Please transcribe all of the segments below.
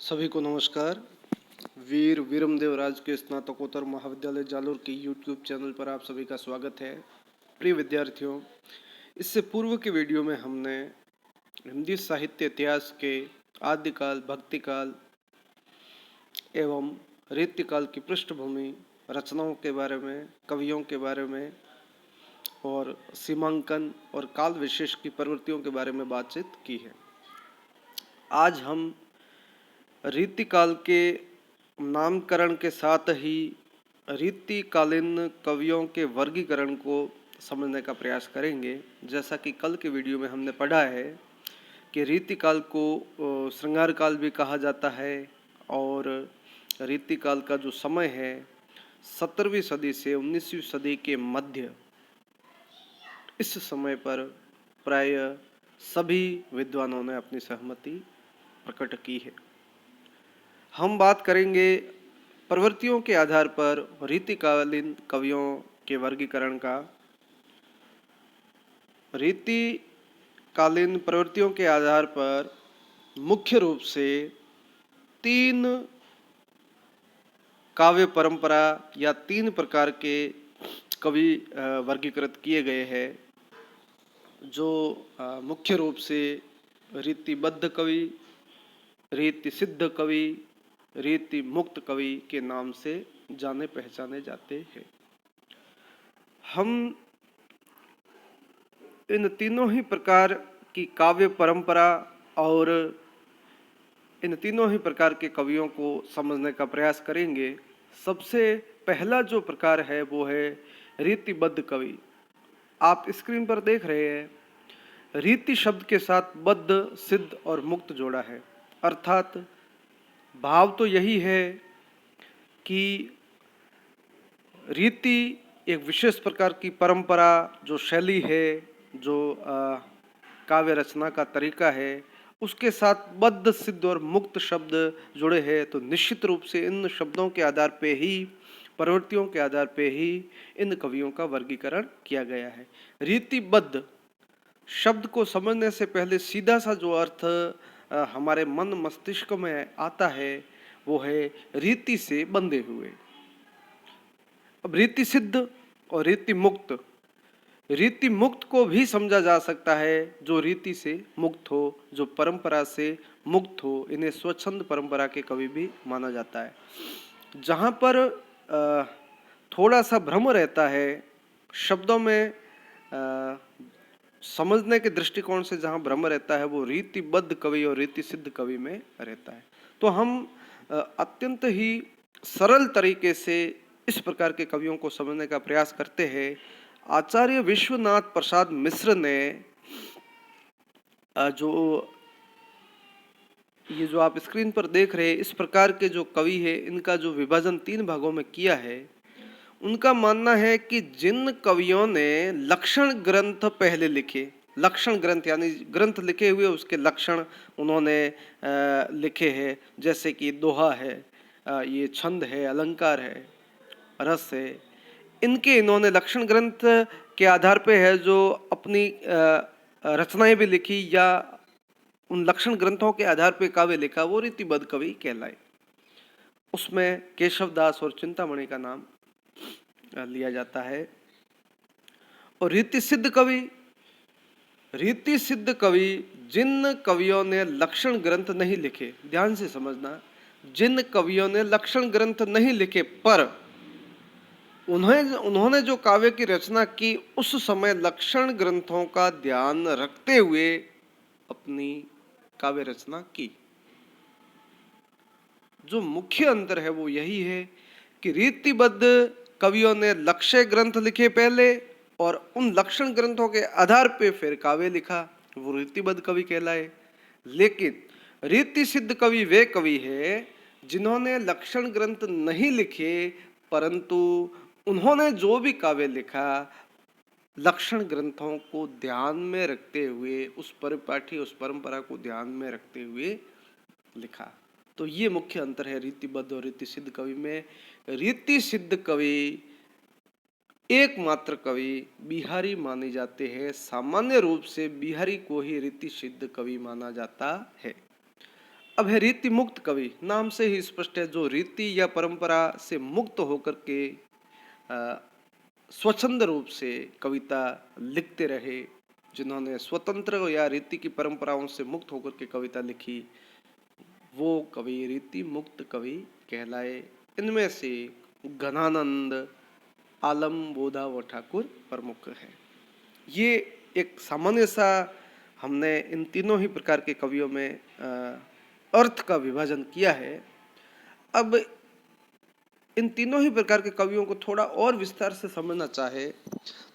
सभी को नमस्कार। वीर विरमदेव राजकीय स्नातकोत्तर महाविद्यालय जालोर के यूट्यूब चैनल पर आप सभी का स्वागत है। प्रिय विद्यार्थियों, इससे पूर्व के वीडियो में हमने हिंदी साहित्य इतिहास के आदिकाल, भक्तिकाल एवं रीतिकाल की पृष्ठभूमि, रचनाओं के बारे में, कवियों के बारे में और सीमांकन और काल विशेष की प्रवृत्तियों के बारे में बातचीत की है। आज हम रीतिकाल के नामकरण के साथ ही रीतिकालीन कवियों के वर्गीकरण को समझने का प्रयास करेंगे। जैसा कि कल के वीडियो में हमने पढ़ा है कि रीतिकाल को श्रृंगार काल भी कहा जाता है और रीतिकाल का जो समय है 17वीं सदी से 19वीं सदी के मध्य, इस समय पर प्राय सभी विद्वानों ने अपनी सहमति प्रकट की है। हम बात करेंगे प्रवृत्तियों के आधार पर रीतिकालीन कवियों के वर्गीकरण का। रीतिकालीन प्रवृत्तियों के आधार पर मुख्य रूप से 3 काव्य परंपरा या 3 प्रकार के कवि वर्गीकृत किए गए हैं, जो मुख्य रूप से रीतिबद्ध कवि, रीति सिद्ध कवि, रीति मुक्त कवि के नाम से जाने पहचाने जाते हैं। हम इन तीनों ही प्रकार की काव्य परंपरा और इन तीनों ही प्रकार के कवियों को समझने का प्रयास करेंगे। सबसे पहला जो प्रकार है वो है रीतिबद्ध कवि। आप स्क्रीन पर देख रहे हैं, रीति शब्द के साथ बद्ध, सिद्ध और मुक्त जोड़ा है। अर्थात भाव तो यही है कि रीति एक विशेष प्रकार की परंपरा, जो शैली है, जो काव्य रचना का तरीका है, उसके साथ बद्ध, सिद्ध और मुक्त शब्द जुड़े हैं। तो निश्चित रूप से इन शब्दों के आधार पे ही, प्रवृत्तियों के आधार पे ही इन कवियों का वर्गीकरण किया गया है। रीतिबद्ध शब्द को समझने से पहले सीधा सा जो अर्थ हमारे मन मस्तिष्क में आता है वो है रीति से बंधे हुए। अब रीति सिद्ध और रीति मुक्त, रीति मुक्त को भी समझा जा सकता है जो रीति से मुक्त हो, जो परंपरा से मुक्त हो। इन्हें स्वच्छंद परंपरा के कवि भी माना जाता है। जहाँ पर थोड़ा सा भ्रम रहता है शब्दों में, समझने के दृष्टिकोण से जहाँ भ्रम रहता है वो रीतिबद्ध कवि और रीति सिद्ध कवि में रहता है। तो हम अत्यंत ही सरल तरीके से इस प्रकार के कवियों को समझने का प्रयास करते हैं। आचार्य विश्वनाथ प्रसाद मिश्र ने जो आप स्क्रीन पर देख रहे हैं, इस प्रकार के जो कवि है, इनका जो विभाजन 3 भागों में किया है। उनका मानना है कि जिन कवियों ने लक्षण ग्रंथ पहले लिखे, लक्षण ग्रंथ यानी ग्रंथ लिखे हुए उसके लक्षण उन्होंने लिखे हैं, जैसे कि दोहा है, ये छंद है, अलंकार है, रस है, इनके इन्होंने लक्षण ग्रंथ के आधार पे है जो अपनी रचनाएं भी लिखी या उन लक्षण ग्रंथों के आधार पे काव्य लिखा, वो रीतिबद्ध कवि कहलाए। उसमें केशव दास और चिंतामणि का नाम लिया जाता है। और रीति सिद्ध कवि, रीति सिद्ध कवि जिन कवियों ने लक्षण ग्रंथ नहीं लिखे, ध्यान से समझना, जिन कवियों ने लक्षण ग्रंथ नहीं लिखे पर उन्होंने जो काव्य की रचना की उस समय लक्षण ग्रंथों का ध्यान रखते हुए अपनी काव्य रचना की। जो मुख्य अंतर है वो यही है कि रीतिबद्ध कवियों ने लक्ष्य ग्रंथ लिखे पहले और उन लक्षण ग्रंथों के आधार पे फिर काव्य लिखा, वो रीतिबद्ध कवि कहलाए। लेकिन रीति सिद्ध कवि वे कवि है जिन्होंने लक्षण ग्रंथ नहीं लिखे, परंतु उन्होंने जो भी काव्य लिखा लक्षण ग्रंथों को ध्यान में रखते हुए, उस परिपाठी, उस परंपरा को ध्यान में रखते हुए लिखा। तो ये मुख्य अंतर है रीतिबद्ध और रीति सिद्ध कवि में। रीति सिद्ध कवि एकमात्र कवि बिहारी माने जाते हैं। सामान्य रूप से बिहारी को ही रीति सिद्ध कवि माना जाता है। अब है रीति मुक्त कवि। नाम से ही स्पष्ट है, जो रीति या परंपरा से मुक्त होकर के स्वच्छंद रूप से कविता लिखते रहे, जिन्होंने स्वतंत्र या रीति की परंपराओं से मुक्त होकर के कविता लिखी, वो कवि रीति मुक्त कवि कहलाए। इनमें से घनानंद, आलम, बोधा व ठाकुर प्रमुख है। ये एक सामान्य सा हमने इन तीनों ही प्रकार के कवियों में अर्थ का विभाजन किया है। अब इन तीनों ही प्रकार के कवियों को थोड़ा और विस्तार से समझना चाहे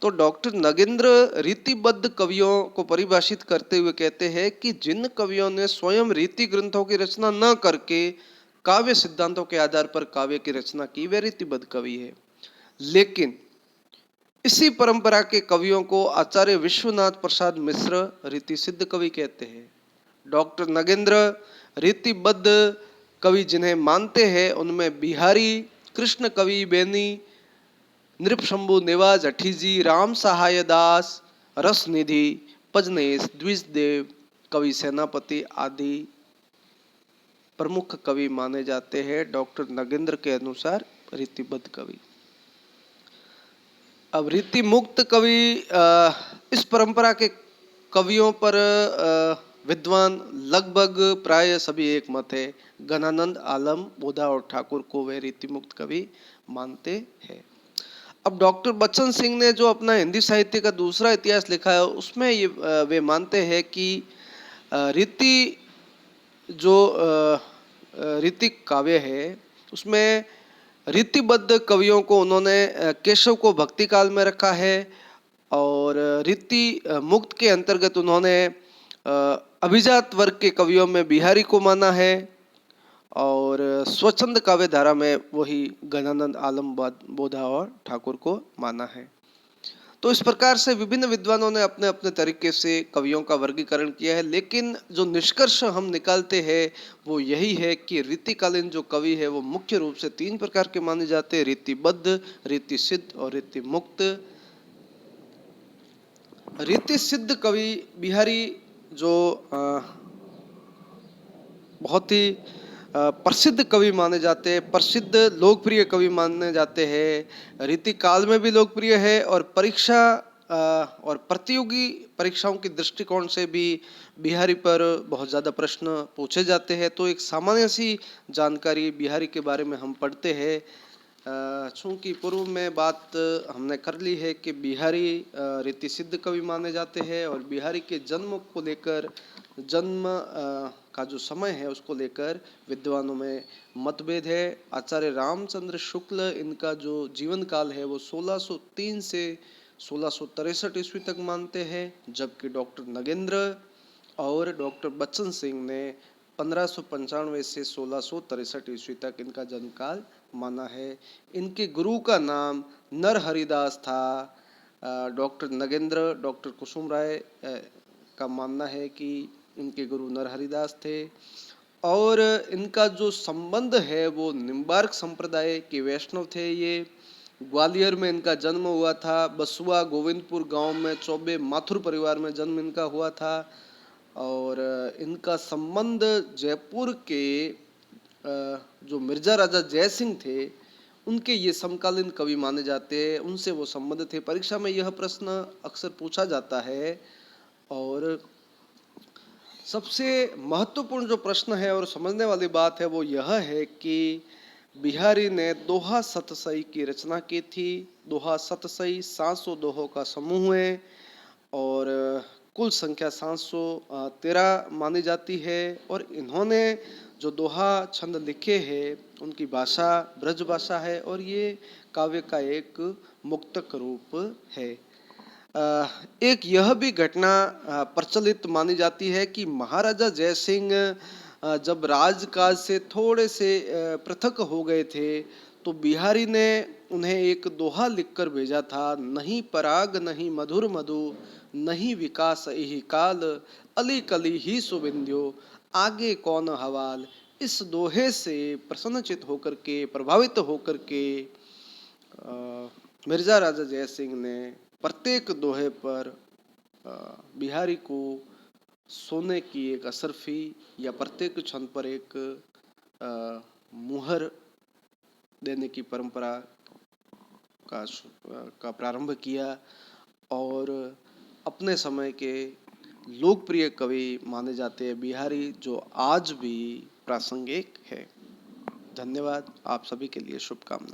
तो डॉक्टर नगेंद्र रीतिबद्ध कवियों को परिभाषित करते हुए कहते हैं कि जिन कवियों ने स्वयं रीति ग्रंथों की रचना न करके काव्य सिद्धांतों के आधार पर काव्य की रचना की, वे रीतिबद्ध कवि है। लेकिन इसी परंपरा के कवियों को आचार्य विश्वनाथ प्रसाद मिश्र रीति सिद्ध कवि कहते हैं। डॉक्टर नगेंद्र रीतिबद्ध कवि जिन्हें मानते हैं उनमें बिहारी, कृष्ण कवि बेनी, नृपशंभु नेवाज अठीजी, राम सहाय दास, रसनिधि, पजनेश, द्विजदेव, कवि सेनापति आदि प्रमुख कवि माने जाते हैं डॉक्टर नगेंद्र के अनुसार रीतिबद्ध कवि। अब रीति मुक्त कवि, इस परंपरा के कवियों पर विद्वान लगभग प्राय सभी एक मत है। घनानंद, आलम, बोधा और ठाकुर को वे रीति मुक्त कवि मानते हैं। अब डॉक्टर बच्चन सिंह ने जो अपना हिंदी साहित्य का दूसरा इतिहास लिखा है, उसमें ये वे मानते हैं कि रीति जो रीति काव्य है उसमें रीतिबद्ध कवियों को उन्होंने केशव को भक्ति काल में रखा है, और रीति मुक्त के अंतर्गत उन्होंने अभिजात वर्ग के कवियों में बिहारी को माना है, और स्वच्छंद काव्य धारा में वही घनानंद, आलम, बोधा और ठाकुर को माना है। तो इस प्रकार से विभिन्न विद्वानों ने अपने अपने तरीके से कवियों का वर्गीकरण किया है, लेकिन जो निष्कर्ष हम निकालते हैं वो यही है कि रीतिकालीन जो कवि है वो मुख्य रूप से तीन प्रकार के माने जाते हैं: रीतिबद्ध, रीति सिद्ध और रीति मुक्त। रीति सिद्ध कवि बिहारी जो बहुत ही प्रसिद्ध कवि माने जाते हैं, प्रसिद्ध लोकप्रिय कवि माने जाते हैं, रीति काल में भी लोकप्रिय है, और परीक्षा और प्रतियोगी परीक्षाओं की दृष्टिकोण से भी बिहारी पर बहुत ज़्यादा प्रश्न पूछे जाते हैं। तो एक सामान्य सी जानकारी बिहारी के बारे में हम पढ़ते हैं। चूँकि पूर्व में बात हमने कर ली है कि बिहारी रीति सिद्ध कवि माने जाते हैं, और बिहारी के जन्म को लेकर, जन्म का जो समय है उसको लेकर विद्वानों में मतभेद है। आचार्य रामचंद्र शुक्ल, इनका जो जीवन काल है वो 1603 से 1663 ईस्वी तक मानते हैं, जबकि डॉक्टर नगेंद्र और डॉक्टर बच्चन सिंह ने 1595 से 1663 ईस्वी तक इनका जन्म काल माना है। इनके गुरु का नाम नरहरिदास था। डॉक्टर नगेंद्र, डॉक्टर कुसुम राय का मानना है कि इनके गुरु नरहरिदास थे, और इनका जो संबंध है वो निम्बार्क संप्रदाय के वैष्णव थे। ये ग्वालियर में इनका जन्म हुआ था। बसुआ गोविंदपुर गांव में चौबे माथुर परिवार में जन्म इनका हुआ था, और इनका संबंध जयपुर के जो मिर्जा राजा जयसिंह थे उनके ये समकालीन कवि माने जाते हैं, उनसे वो संबंध थे। परीक्षा में यह प्रश्न अक्सर पूछा जाता है, और सबसे महत्वपूर्ण जो प्रश्न है और समझने वाली बात है वो यह है कि बिहारी ने दोहा सतसई की रचना की थी। दोहा सतसई 700 दोहों का समूह है, और कुल संख्या 713 मानी जाती है। और इन्होंने जो दोहा छंद लिखे हैं उनकी भाषा ब्रज भाषा है, और ये काव्य का एक मुक्तक रूप है। एक यह भी घटना प्रचलित मानी जाती है कि महाराजा जयसिंह जब राजकाज से थोड़े से पृथक हो गए थे, तो बिहारी ने उन्हें एक दोहा लिखकर भेजा था: नहीं पराग नहीं मधुर मधु, नहीं विकास यही काल, अली कली ही सुबिंध्यो, आगे कौन हवाल। इस दोहे से प्रसन्नचित होकर के, प्रभावित होकर के मिर्जा राजा जयसिंह ने प्रत्येक दोहे पर बिहारी को सोने की एक असरफी या प्रत्येक क्षण पर एक मुहर देने की परंपरा का प्रारंभ किया और अपने समय के लोकप्रिय कवि माने जाते हैं बिहारी, जो आज भी प्रासंगिक है। धन्यवाद। आप सभी के लिए शुभकामनाएं।